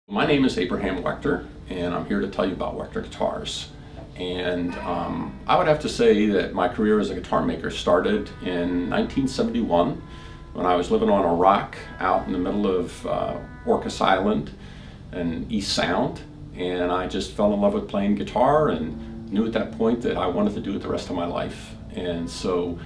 My name is Abraham Wechter, and I'm here to tell you about Wechter guitars. And I would have to say that my career as a guitar maker started in 1971 when I was living on a rock out in the middle of Orcas Island and East Sound. And I just fell in love with playing guitar and knew at that point that I wanted to do it the rest of my life. And so,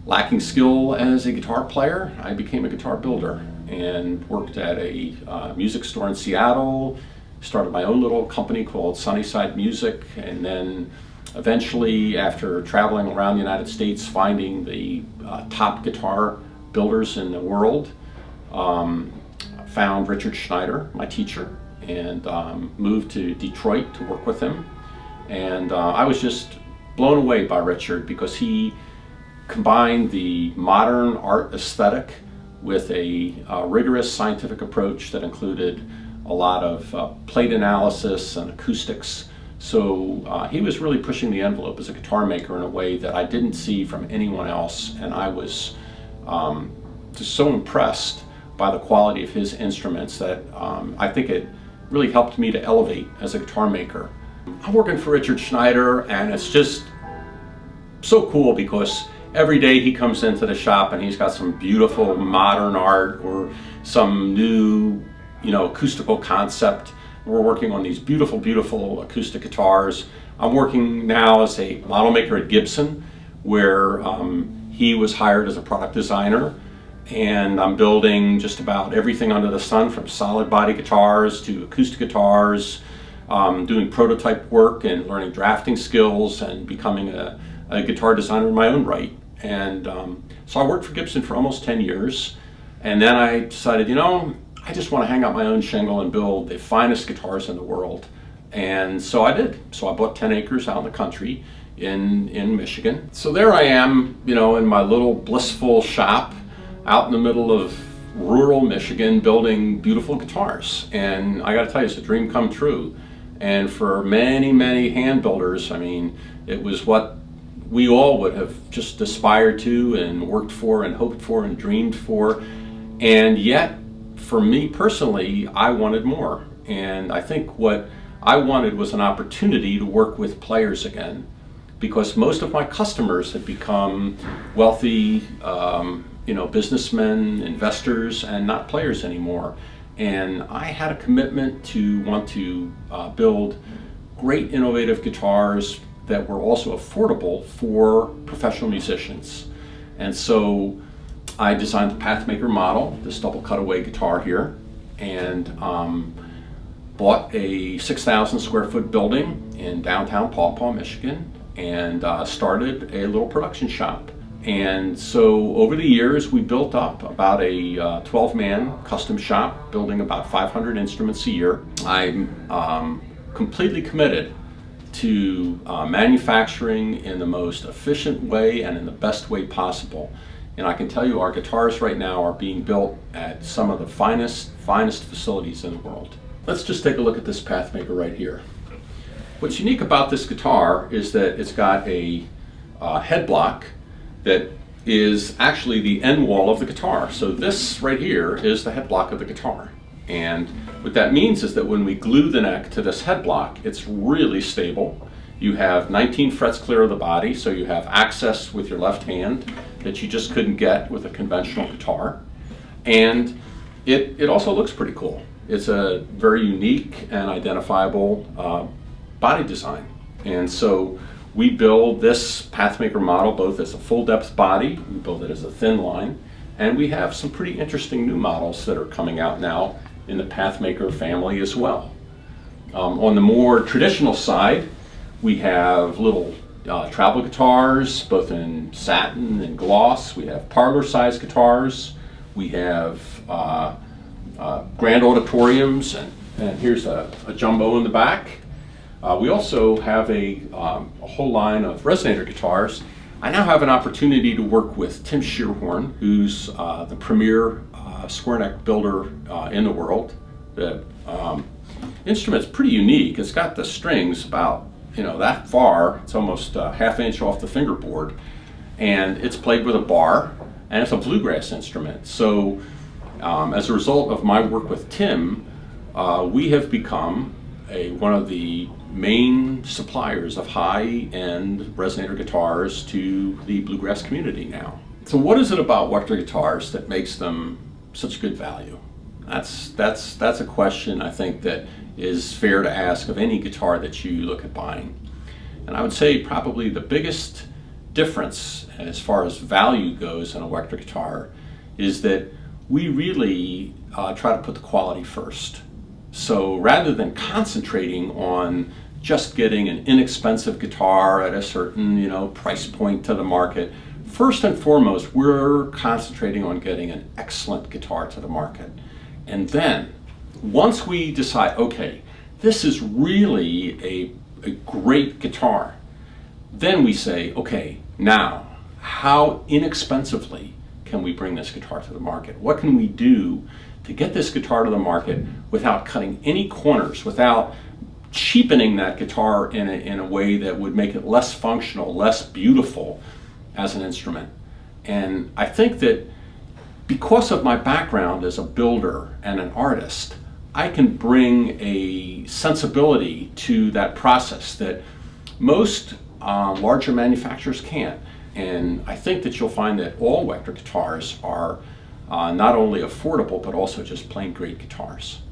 lacking skill as a guitar player, I became a guitar builder and worked at a music store in Seattle, started my own little company called Sunnyside Music, and then eventually, after traveling around the United States, finding the top guitar builders in the world, found Richard Schneider, my teacher, and moved to Detroit to work with him. And I was just blown away by Richard because he combined the modern art aesthetic with a rigorous scientific approach that included a lot of plate analysis and acoustics. So he was really pushing the envelope as a guitar maker in a way that I didn't see from anyone else, and I was just so impressed by the quality of his instruments that I think it really helped me to elevate as a guitar maker. I'm working for Richard Schneider, and it's just so cool because every day he comes into the shop and he's got some beautiful modern art or some new, acoustical concept. We're working on these beautiful, beautiful acoustic guitars. I'm working now as a model maker at Gibson, where he was hired as a product designer, and I'm building just about everything under the sun, from solid body guitars to acoustic guitars, doing prototype work and learning drafting skills and becoming a guitar designer in my own right. And so I worked for Gibson for almost 10 years, and then I decided, I just want to hang out my own shingle and build the finest guitars in the world. And so I did. So I bought 10 acres out in the country in Michigan. So there I am, in my little blissful shop out in the middle of rural Michigan building beautiful guitars. And I got to tell you, it's a dream come true. And for many, many hand builders, it was what we all would have just aspired to and worked for and hoped for and dreamed for. And yet, for me personally, I wanted more. And I think what I wanted was an opportunity to work with players again, because most of my customers had become wealthy, businessmen, investors, and not players anymore. And I had a commitment to want to build great innovative guitars that were also affordable for professional musicians. And so I designed the Pathmaker model, this double cutaway guitar here, and bought a 6,000 square foot building in downtown Paw Paw, Michigan, and started a little production shop. And so over the years, we built up about a 12-man custom shop, building about 500 instruments a year. I'm completely committed to manufacturing in the most efficient way and in the best way possible. And I can tell you, our guitars right now are being built at some of the finest facilities in the world. Let's just take a look at this Pathmaker right here. What's unique about this guitar is that it's got a head block that is actually the end wall of the guitar. So this right here is the head block of the guitar. And what that means is that when we glue the neck to this head block, it's really stable. You have 19 frets clear of the body, so you have access with your left hand that you just couldn't get with a conventional guitar. And it also looks pretty cool. It's a very unique and identifiable body design. And so we build this Pathmaker model both as a full depth body, we build it as a thin line, and we have some pretty interesting new models that are coming out now in the Pathmaker family as well. On the more traditional side, we have little travel guitars, both in satin and gloss. We have parlor-sized guitars. We have grand auditoriums, and here's a jumbo in the back. We also have a whole line of resonator guitars. I now have an opportunity to work with Tim Shearhorn, who's the premier square neck builder in the world. The instrument's pretty unique. It's got the strings about that far. It's almost a half inch off the fingerboard, and it's played with a bar, and it's a bluegrass instrument. So as a result of my work with Tim, we have become one of the main suppliers of high-end resonator guitars to the bluegrass community now. So what is it about Wechter guitars that makes them such good value? That's a question I think that is fair to ask of any guitar that you look at buying. And I would say probably the biggest difference as far as value goes in a Wechter guitar is that we really try to put the quality first. So rather than concentrating on just getting an inexpensive guitar at a certain price point to the market, first and foremost we're concentrating on getting an excellent guitar to the market. And then once we decide, okay, this is really a great guitar, then we say, okay, now how inexpensively can we bring this guitar to the market? What can we do to get this guitar to the market without cutting any corners, without cheapening that guitar in a way that would make it less functional, less beautiful as an instrument? And I think that because of my background as a builder and an artist, I can bring a sensibility to that process that most larger manufacturers can't. And I think that you'll find that all Wechter guitars are not only affordable, but also just plain great guitars.